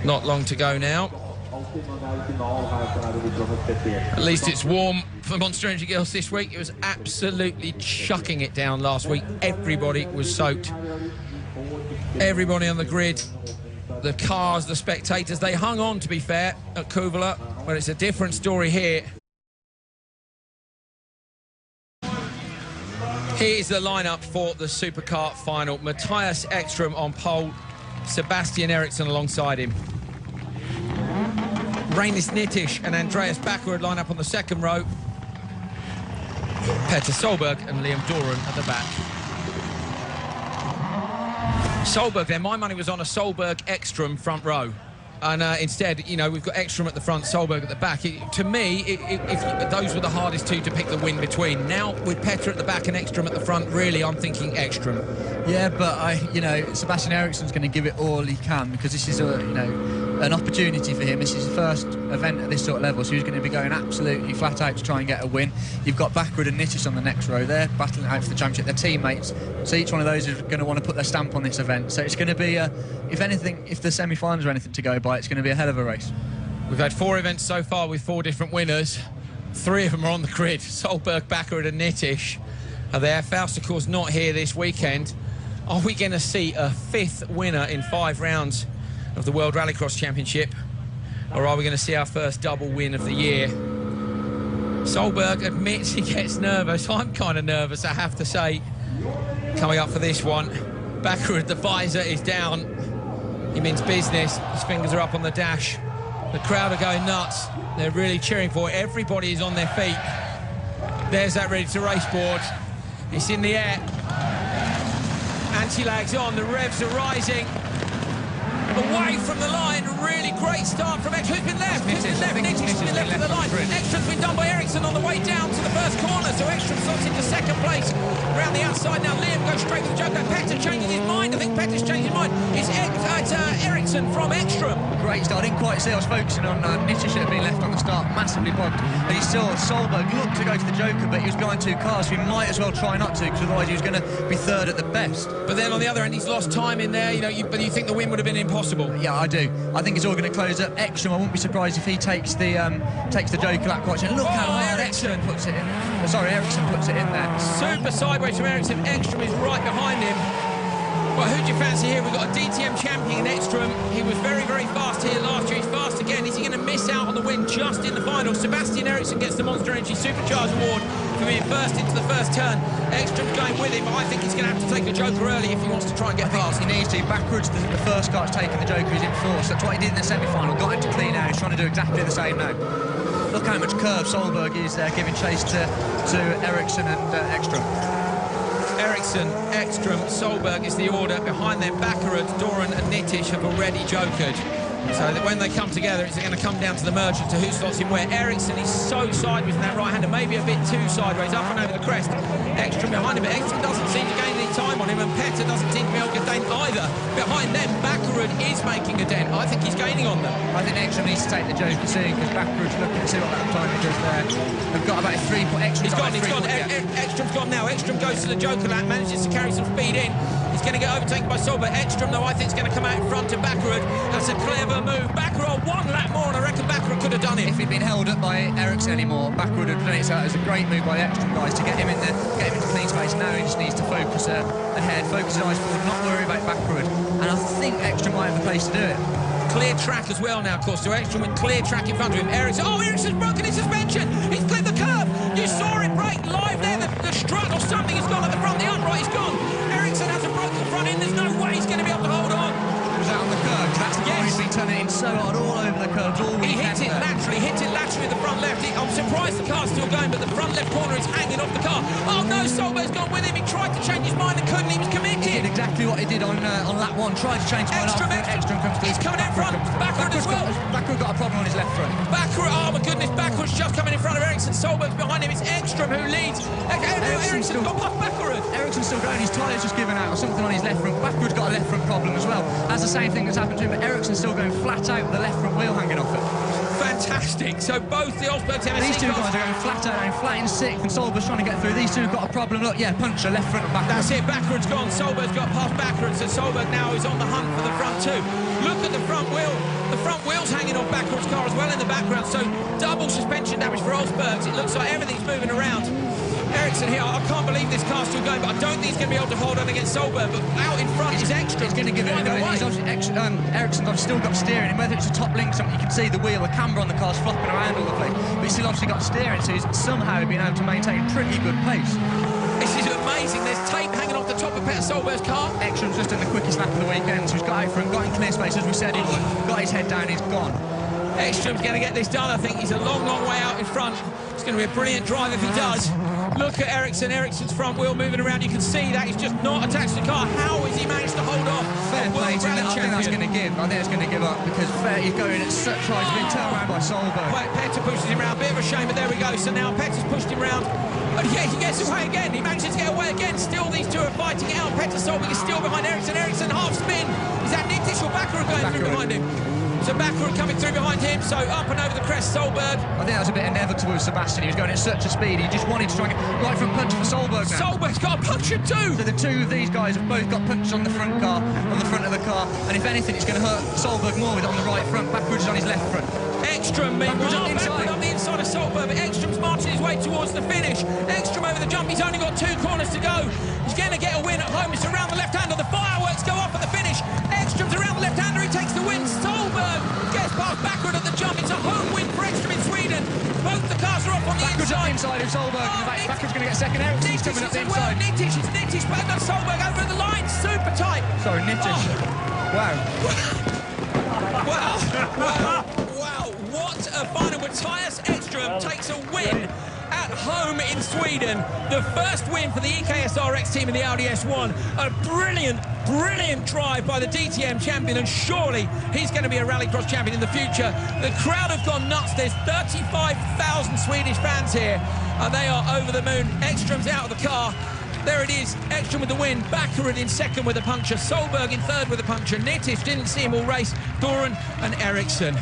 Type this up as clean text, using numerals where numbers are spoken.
Not long to go now. At least it's warm for Monster Energy Girls this week. It was absolutely chucking it down last week. Everybody was soaked. Everybody on the grid, the cars, the spectators, they hung on, to be fair, at Kuvula, but it's a different story here. Here's the lineup for the Supercar final. Matthias Ekström on pole, Sebastian Eriksson alongside him. Rainis Nitish and Andreas Backerud line up on the second row. Petter Solberg and Liam Doran at the back. Solberg then, my money was on a Solberg-Ekström front row. And instead, you know, we've got Ekström at the front, Solberg at the back. To me, if those were the hardest two to pick the win between. Now, with Petter at the back and Ekström at the front, really, I'm thinking Ekström. Yeah, but Sebastian Eriksson's going to give it all he can, because this is an opportunity for him. This is his first event at this sort of level, so he's going to be going absolutely flat out to try and get a win. You've got Backward and Nitish on the next row. They're battling out for the championship. They're teammates, so each one of those is going to want to put their stamp on this event. So it's going to be, if the semi-finals are anything to go by, it's going to be a hell of a race. We've had 4 events so far with 4 different winners. 3 of them are on the grid. Solberg, Backward and Nitish are there. Faust, of course, not here this weekend. Are we going to see a 5th winner in 5 rounds of the World Rallycross Championship? Or are we going to see our first double win of the year? Solberg admits he gets nervous. I'm kind of nervous, I have to say, coming up for this one. Backward, the visor is down. He means business. His fingers are up on the dash. The crowd are going nuts. They're really cheering for it. Everybody is on their feet. There's that ready to race board. It's in the air. Anti-lag's on. The revs are rising. Away from the line, really great start from Ekström. Who's been left? Nitish has been left for the line. Ekström's been done by Eriksson on the way down to the first corner, so Ekström slots into second place. Around the outside now, Liam goes straight with the Joker. Petter changing his mind. I think Petter's changed his mind. It's Eriksson from Ekström. Great start. I didn't quite see. I was focusing on Nitish, had been left on the start, massively bugged. But he saw Solberg look to go to the Joker, but he was behind 2 cars, so he might as well try not to, because otherwise he was going to be 3rd at the best. But then on the other end, he's lost time in there. But you think the win would have been impossible? Yeah, I do. I think it's all going to close up. Ekström, I wouldn't be surprised if he takes the Joker lap quite soon. Look how hard Eriksson puts it in. Eriksson puts it in there. Super sideways from Eriksson. Ekström is right behind him. Well, who do you fancy here? We've got a DTM champion in Ekström. He was very, very fast here last year. He's fast again. Is he going to miss out on the win just in the final? Sebastian Eriksson gets the Monster Energy Supercharge Award for being first into the first turn. Ekström's going with him. I think he's going to have to take a Joker early if he wants to try and get past. He needs to. Backwards, the first car's taking the Joker. He's in 4th. That's what he did in the semi-final. Got him to clean out. He's trying to do exactly the same now. Look how much curve Solberg is there, giving chase to Eriksson and Ekström. Eriksson, Ekström, Solberg is the order. Behind them, Backerud, Doran and Nitish have already jokered. So that when they come together, it's going to come down to the merchant, to who slots him where. Eriksson is so sideways in that right-hander, maybe a bit too sideways, up and over the crest. Ekström behind him, but Ekström doesn't seem to gain any time on him, and Petter doesn't seem to be able to gain either. Behind them, Backerud is making a dent. I think he's gaining on them. I think Ekström needs to take the Joker soon, because Backerud's looking to see what that time he does there. They've got about a 3 point. He's gone. Ekström's gone now. Ekström goes to the Joker lap, manages to carry some speed in. He's going to get overtaken by Solberg. Ekström, though, I think is going to come out in front to Backerud. That's a clever move. Backerud 1 lap more, and I reckon Backerud could have done it. If he'd been held up by Eriksson anymore, Backerud would have done it. So it was a great move by the Ekström guys to get him into clean space. Now he just needs to focus ahead, focus his eyes forward, not worry about Backerud. And I think Ekström might have the pace to do it. Clear track as well now, of course. So Ekström with clear track in front of him. Eriksson's broken his suspension. He's cleared the curve. You saw it break live there. The strut or something has gone at the front. The upright is gone. Eriksson has a broken front end. There's no way he's going to be able to hold on. Was that on the curve? That's the point. He's been turning in so hard all over the curves all weekend. He hit it laterally with the front left. I'm surprised the car's still going, but the front left corner is hanging off the car. Oh no, Solberg's gone with him. He tried to change his mind and couldn't. He was committed. He did exactly what he did on lap 1. Tried to change his mind. Ekström comes through. He's coming in front. Backward as well. Backward got a problem on his left front. Backward, oh my goodness, Backward's just coming in front of Eriksson. Solberg's behind him. It's Ekström who leads. Eriksson's got past Backward. Eriksson's still going. His tyre's just given out or something on his left front. Backward's got a left left front problem as well. That's the same thing that's happened to him, but Ericsson's still going flat out with the left front wheel hanging off it. Fantastic. So both the Osberg Tennessee These two guys are going flat out and flat in sixth, and Solberg's trying to get through. These two have got a problem. Look, yeah, puncher, left front and backwards. That's it, backwards gone. Solberg's got past backwards, and Solberg now is on the hunt for the front two. Look at the front wheel. The front wheel's hanging off backwards car as well in the background, so double suspension damage for Osberg's. It looks like everything's moving around. Ericsson here, I can't believe this car's still going, but I don't think he's going to be able to hold on against Solberg, but out in front is Ekstrom. He's going to give it a go. Ericsson's still got steering, and whether it's a top link, something you can see the wheel, the camber on the car's flopping around all the place, but he's still obviously got steering, so he's somehow been able to maintain pretty good pace. This is amazing. There's tape hanging off the top of Peter Solberg's car. Ekstrom's just in the quickest lap of the weekend, so he's got out for him, got in clear space, as we said, he got his head down, he's gone. Ekstrom's going to get this done, I think. He's a long, long way out in front. It's going to be a brilliant drive if he does. Look at Ericsson. Ericsson's front wheel moving around. You can see that he's just not attached to the car. How has he managed to hold off? Fair play to him. I think that's going to give. I think it's going to give up because he's going at such high speed. Turned around by Solberg. Petter pushes him around. Bit of a shame, but there we go. So now Petter's pushed him round. But yeah, he gets away again. He manages to get away again. Still, these two are fighting it out. Petter Solberg is still behind Ericsson. Ericsson half spin. Is that Nitish or Bakker going through behind him? So Bakker coming through behind him, so up and over the crest, Solberg. I think that was a bit inevitable with Sebastian. He was going at such a speed, he just wanted to try and get right front puncher for Solberg now. Solberg's got a puncher too! So the two of these guys have both got punches on the front car, on the front of the car, and if anything, it's going to hurt Solberg more with it on the right front. Backwards is on his left front. Ekstrom, meanwhile, backward on the inside of Solberg, but Ekstrom's marching his way towards the finish. Ekstrom over the jump, he's only got 2 corners to go. He's going to get a win at home. It's around the left-hander. The fireworks go off at the finish. Ekstrom's around the left-hander, he takes the win. Solberg gets past backward at the jump. It's a home win for Ekstrom in Sweden. Both the cars are off on the backwards inside. Inside of Solberg, and backwards going to get second. Ericsson's coming up the inside. It's Nitish, but that's Solberg over the line. Super tight. Sorry, Nitish. Wow. Wow, what a final. Matthias Ekstrom takes a win at home in Sweden. The first win for the EKSRX team in the Audi S1. A brilliant drive by the DTM champion, and surely he's going to be a Rallycross champion in the future. The crowd have gone nuts. There's 35,000 Swedish fans here, and they are over the moon. Ekstrom's out of the car. There it is, Ekstrom with the win, Bakker in second with a puncture, Solberg in third with a puncture, Nitish didn't see him all race, Doran and Ericsson.